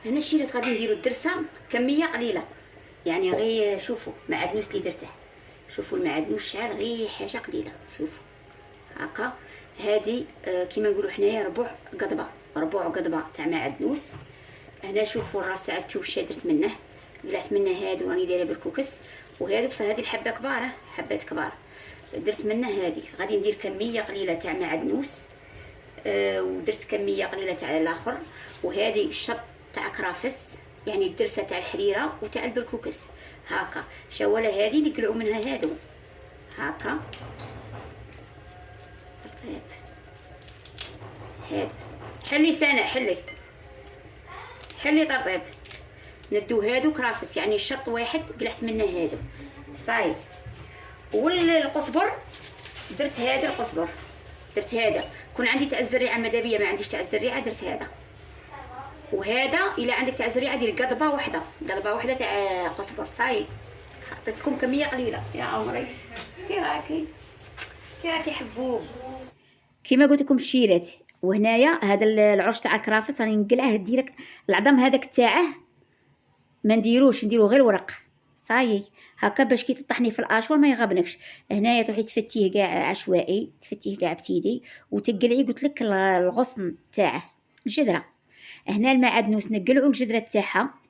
هنا الشيرات غادي نديرو الدرسه كميه قليله، يعني غير شوفوا معدنوس اللي درته، شوفوا المعدنوس شحال غير حاجه قليله. شوفوا هكا هادي كيما نقولوا حنايا ربع قضبه تاع معدنوس. هنا شوفوا الراس تاع التوشه درت منه، قلعت منه هادو راني دايره بالكوكس، وهادو بصح هادي الحبه كباره، حبات كبار درت منه هادي. غادي ندير كميه قليله تاع معدنوس، ودرت كميه قليله تاع الاخر، وهذه الشط تاع كرافس، يعني الدرسه تاع الحريره وتاع البركوكس. هاكا شواله هذه اللي قلعوا منها هادو هاكا. طيب هاد حلي سنة، حلي طرطيب، ندو هادو كرافس، يعني الشط واحد قلعت منه هادو صاي. والقصبر درت هذا القصبر، درت هذا كون عندي تاع الزريعه مدابيه، ما عنديش تاع الزريعه درت هذا. وهذا الا عندك تاع الزريعه دير قضبه واحده تاع قصبر صاي. حطيتكم كميه قليله يا عمري. كي راكي حبوب كيما قلت لكم الشيرات. وهنايا هذا العرش تاع الكرافس راني نقلعه ديريكت، العظم هذاك تاعه ما نديروش، نديرو غير الورق صاي هكا باش كي تطحني في الاشور ما يغبنكش. هنايا تروحي تفتيه كاع عشوائي، تفتيه كاع بتيدي وتقلعي قلت لك الغصن تاعه الجدره. هنا المعدنوس نقلعوا الجدره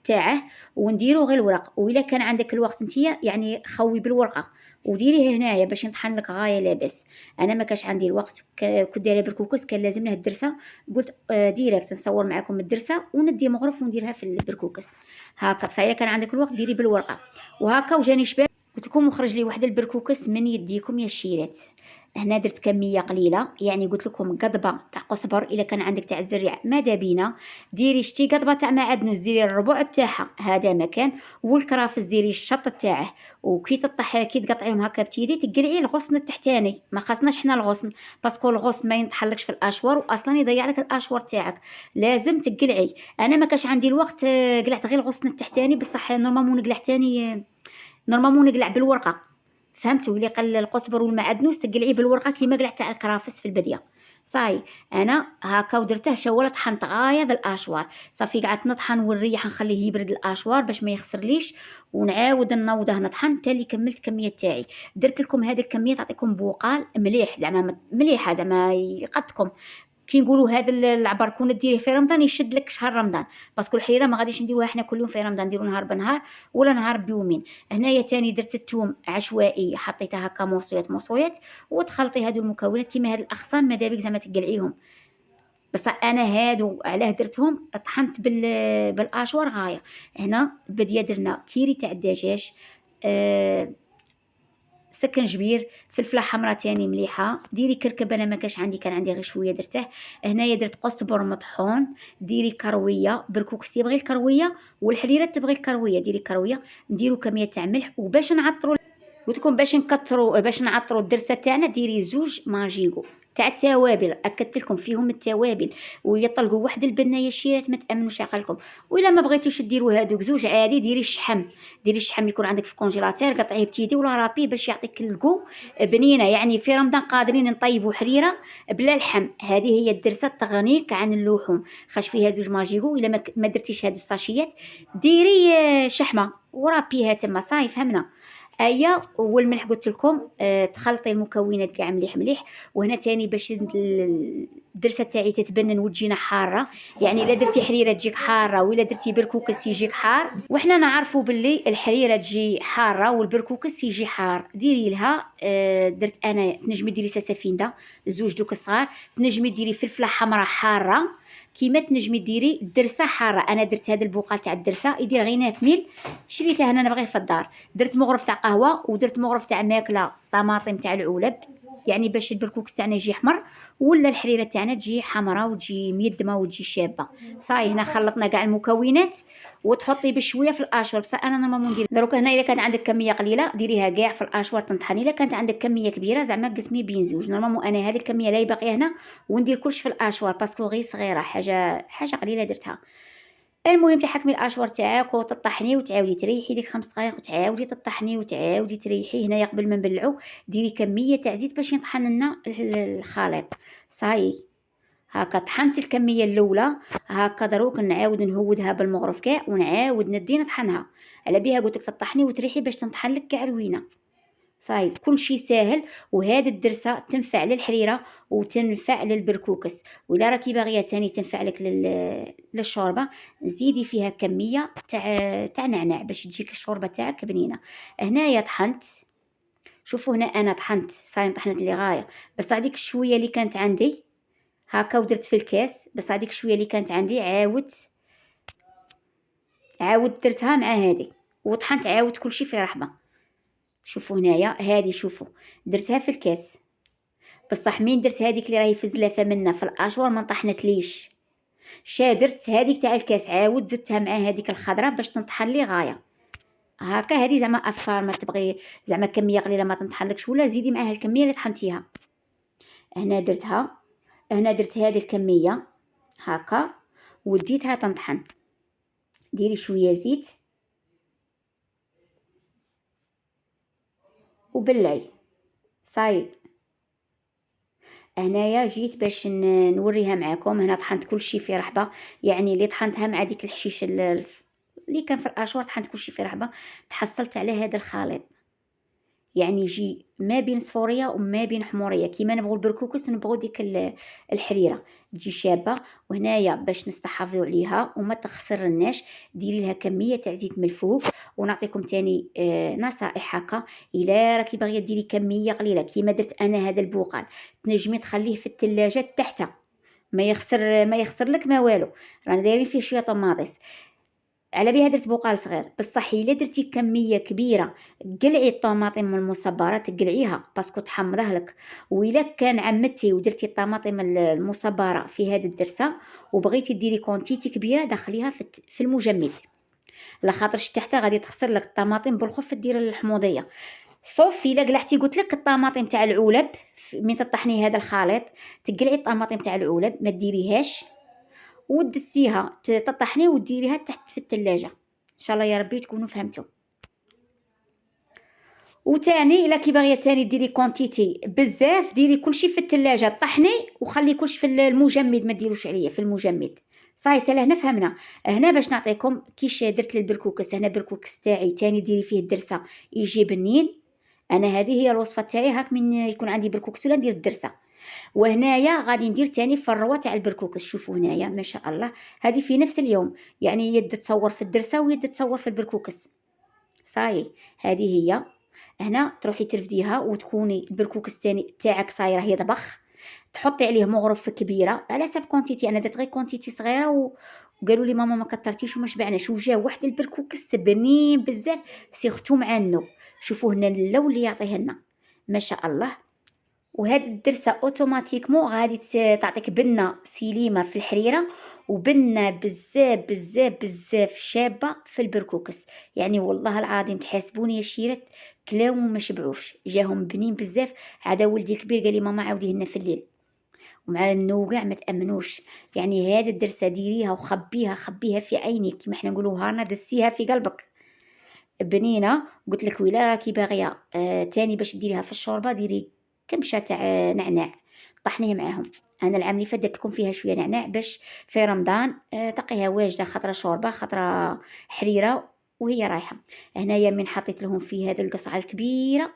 تاعه ونديرو غير الورق. واذا كان عندك الوقت نتيا يعني خوي بالورقه وديريه هنايا باش نطحن لك غايه لاباس. انا ما كاش عندي الوقت، كنت دايره بالكوكس كان لازم له الدرسه، قلت ديريكت نصور معكم الدرسه وندي مغرف ونديرها في البركوكس هكا. بصح اذا كان عندك الوقت ديري بالورقه. وهكا وجاني شباب قلت لكم وخرج لي واحد البركوكس من يديكم يا الشيرات. هنا درت كميه قليله، يعني قلت لكم قضبه تاع قصبر، الا كان عندك تاع الزريع ماذا بينا ديري شتي قضبه تاع معدنوس، ديري الربع تاعها هذا مكان، والكرافس ديري الشط تاعه. وكي تطحي كي تقطعيهم هكا بتيدي تقلعي الغصن التحتاني، ما خاصناش حنا الغصن باسكو الغصن ما ينطحلكش في الاشوار واصلا يضيع لك الاشوار تاعك، لازم تقلعي. انا ما كاش عندي الوقت قلعت غير الغصن التحتاني، بصح نورمالمون نقلع تاني، نورمالمون نقلع بالورقه فهمتوا. اللي قل القصبر والمعدنوس تقلعيه بالورقه كيما قلعت تاع الكرافس في البديه صاي. انا هكا ودرته شوله طحنت غايه بالاشوار صافي، قعدت نطحن ونريح نخليه يبرد الاشوار باش ما يخسرليش، ونعاود نوضه نطحن حتى اللي كملت الكميه تاعي. درت لكم هذه الكميه تعطيكم بوقال مليح، زعما مليحه زعما يقدكم. كي نقولوا هذا العبر كون ديريه في رمضان يشد لك شهر رمضان، باسكو الحريره ما غاديش نديروها حنا كل يوم في رمضان، نديرو نهار بنهار ولا نهار بيومين. هنايا تاني درت الثوم عشوائي، حطيتها هكا مرصويات وتخلطي هادو المكونات كيما هاد الاغصان ماذا بك زعما تقلعيهم. بس انا هادو علاه درتهم طحنت بالاشوار غايه. هنا بديا درنا كيري تاع الدجاج، سكنجبير، فلفله حمراء تاني مليحه، ديري كركب انا ما كاش عندي، كان عندي غير شويه درته. هنايا درت قزبر مطحون، ديري كرويه، بركوكس يبغي الكرويه والحريره تبغي الكرويه ديري كرويه. نديرو كميه تاع ملح وباش نعطرو قلت لكم باش نكثروا باش نعطروا الدرسه تاعنا ديري زوج ماجيكو تاع التوابل، اكدت لكم فيهم التوابل ويطلقوا واحد البنايه الشيرات ما تامنوش عقلكم. ولا ما بغيتوش ديروا هذوك زوج عادي ديري الشحم، ديري الشحم يكون عندك في الكونجيلاتير قطعيه بتيدي ولا رابي باش يعطيك الكو بنينه. يعني في رمضان قادرين نطيبوا حريره بلا لحم، هذه هي الدرسه تغنيك عن اللحوم، خاش فيها زوج ماجيكو. الا ما درتيش هاد الساشيات ديري شحمه ورابيها تما صاي فهمنا. ايا والملح قلت لكم تخلطي المكونات كاع مليح. وهنا تاني باش الدرسه تاعي تتبنن وتجينا حاره، يعني الا درتي حريره تجيك حاره ولا درتي بركوكس يجيك حار، وحنا نعرفوا باللي الحريره تجي حاره والبركوكس يجي حار. ديري لها درت انا تنجمي ديري ساسافيندا زوج دوك الصغار، تنجمي ديري فلفله حمراء حاره كيما تنجمي ديري الدرسه حاره. انا درت هذا البوقال تاع الدرسه يدير غير نافميل شريته انا نبغيه في الدار. درت مغرف تاع قهوه ودرت مغرف تاع ماكله طماطم تاع العولب، يعني باش البركوكس تاعنا يجي حمر ولا الحريره تاعنا تجي حمراء وتجي ميدمه وتجي شابه صاي. هنا خلطنا كاع المكونات وتحطي بشويه في الاشور، بصح انا نورمالمون ندير دروك. هنا الا كانت عندك كميه قليله ديريها كاع في الاشور تنطحني، الا كانت عندك كميه كبيره زعما قسمي بين زوج. نورمالمون انا هذه الكميه لا باقيه هنا وندير كلش في الاشور باسكو غير صغيره، حاجه قليله درتها. المهم تحكمي الاشوار تاعك وتطحني وتعاودي تريحي ديك 5 دقائق وتعاودي تطحني وتعاودي تريحي. هنايا قبل ما نبلعو ديري كميه تاع زيت باش يطحن لنا الخليط صاي هاكا طحنت الكميه الاولى، هاكا دروك نعاود نهودها بالمغرف كاع ونعاود ندي نطحنها. على بها قلت لك تطحني وتريحي باش تنطحن لك كاع روينه. صايب كل شيء ساهل. وهذه الدرسه تنفع للحريره وتنفع للبركوكس. وإلا راكي باغيه تاني تنفع لك للشوربه، زيدي فيها كميه تاع نعناع باش تجيك الشوربه تاعك بنينه. هنايا طحنت، شوفوا هنا انا طحنت صاي طحنت لي غايه، بس هذيك الشويه اللي كانت عندي هاكا ودرت في الكاس، بس هذيك الشويه اللي كانت عندي عاود درتها مع هذه وطحنت عاود كل شيء في رحبه. شوفوا هنايا هذه، شوفوا درتها في الكاس، بصح مين درت هذيك اللي راهي في الزلافه منا في الاشوار ما طحنت ليش. درت هذيك تاع الكاس عاود زدتها مع هذيك الخضره باش تنطحن لي غايه. هاكا هذه زعما افكار، ما تبغي زعما كميه قليله ما تنطحنلكش ولا زيدي معاها الكميه اللي طحنتيها. هنا درتها، هنا درت هذه الكميه هاكا وديتها تنطحن. ديري شويه زيت وبلعي. صاي هنايا جيت باش نوريها معاكم. هنا طحنت كل شيء في رحبه، يعني اللي طحنتها مع ديك الحشيش اللي كان في الاشوار، طحنت كل شيء في رحبه. تحصلت على هذا الخليط، يعني يجي ما بين صفوريه وما بين حموريه كيما نبغوا البركوكس ونبغوا ديك الحريره تجي شابه. وهنايا باش نستحافظوا عليها وما تخسرناش، ديري لها كميه تاع زيت من الفوق. ونعطيكم تاني نصائح هكا. الا راكي باغيه ديري كميه قليله كيما درت انا هذا البوقال، تنجمي تخليه في الثلاجه تحت، ما يخسر لك ما والو. رانا دايرين فيه شويه طماطيس. على بها درت بقال صغير، بصح الا درتي كميه كبيره قلعي الطماطم المصبره، تقلعيها باسكو تحمضه لك. والا كان عمتي ودرتي الطماطم المصبره في هذه الدرسه وبغيتي ديري كونتيتي كبيره، دخليها في المجمد، لخاطرش تحت غادي تخسر لك الطماطم بالخف دير الحموضيه. صوف الا قلعتي قلت لك الطماطم تاع العولب من تطحني هذا الخليط، تقلعي الطماطم تاع العولب ما ديريهاش ودسيها تطحني وديريها تحت في الثلاجه. ان شاء الله يا ربي تكونوا فهمتوا. وتاني الا كي باغيه تاني ديري كونتيتي بزاف، ديري كلشي في الثلاجه طحني وخلي كلشي في المجمد، ما ديروش عليا في المجمد. صاي حتى لهنا فهمنا. هنا باش نعطيكم كيش درت للبركوكس. هنا بركوكس تاعي تاني ديري فيه الدرسه يجي بنين. انا هذه هي الوصفه تاعي، هاك من يكون عندي بركوكس ولا ندير الدرسه. وهنايا غادي ندير تاني فروه تاع البركوكس. شوفوا هنايا ما شاء الله، هذه في نفس اليوم، يعني يد تصور في الدرسه ويد تصور في البركوكس. صاي هذه هي. هنا تروحي ترفديها وتكوني البركوكس تاني تاعك صايره يطبخ، تحطي عليه مغرف كبيره على حسب كونتيتي. انا درت غير كونتيتي صغيره وقالوا لي ماما ما كترتيش وما شبعناش، وجا واحد البركوكس بنين بزاف سيرتو مع النو. شوفوا هنا اللون اللي يعطيه لنا ما شاء الله. وهاد الدرسه اوتوماتيكمون غادي تعطيك بنه سليمه في الحريره وبنه بزاف بزاف بزاف شابه في البركوكس. يعني والله العظيم تحاسبوني يا شيرات كلاو وما شبعوش، جاهم بنين بزاف. عاد ولدي الكبير قال لي ماما عاوديه لنا في الليل. ومع النوقع ما تامنوش. يعني هاد الدرسه ديريها وخبيها، خبيها في عينيك كما حنا نقولوا هانا، دسيها في قلبك بنينه. قلت لك ولا راكي باغيه تاني باش ديريها في الشوربه، ديري كمشه تاع نعناع طحنيه معاهم. انا العام اللي فات درت لكم فيها شويه نعناع باش في رمضان تقيها واجده، خطره شوربه خطره حريره وهي رايحه. هنايا من حطيت لهم في هذه القصعه الكبيره